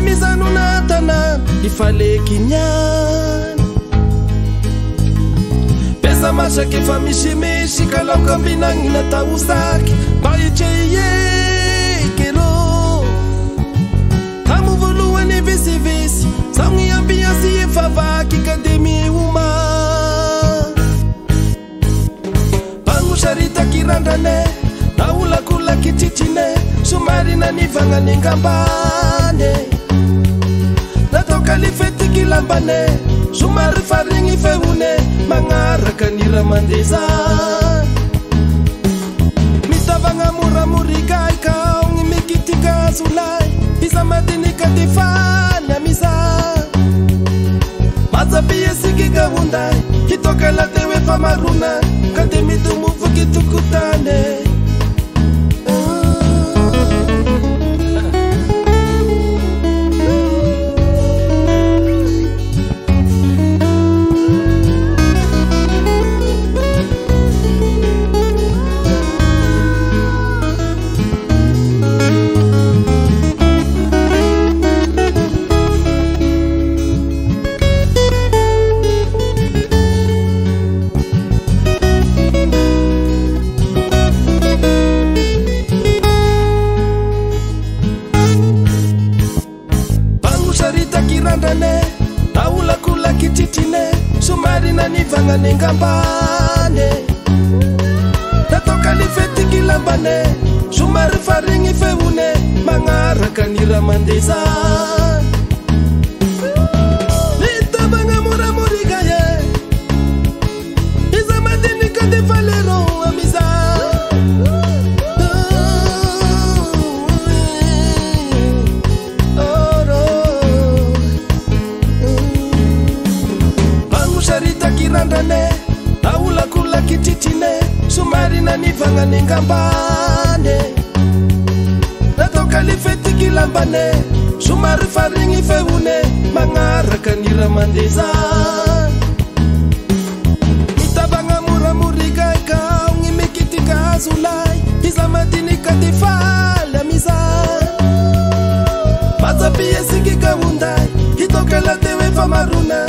Ane mizanuna tanan ifalekinyan Pesa masake famishimishi Kalau kambinang inatausaki Baicheye kero Kamu voluane visi-visi Sangi ambiasi efavaki kademi uma Pangu sharita kirandane Taula kula kititine Sumarina nivanga ningambane Natoka lifeti kilambane Sumari faringi feune Mangara kanira mandeza Mitavanga muramurikai Kaungi mikitika sulai Isa madini katifanya misa Mazapie siki gawundai Hitoka la tewe famaruna Kademitu mufuki tukutane Taula kula kititine Sumarina nivanga ningambane Natoka lifeti kilambane Sumari faringi feune Mangara kanira mandeza Litabanga muramuriga ye Isa madini kadifalero amiza Taula kula kititine Sumarina nivanga ningambane Natoka lifeti kilambane Sumari faringi feune Mangara kanira mandeza Mitabanga muramuriga Kaungi mikitika azulai Isa madini katifala misa Mazapie siki kawundai Hitoka la tewe famaruna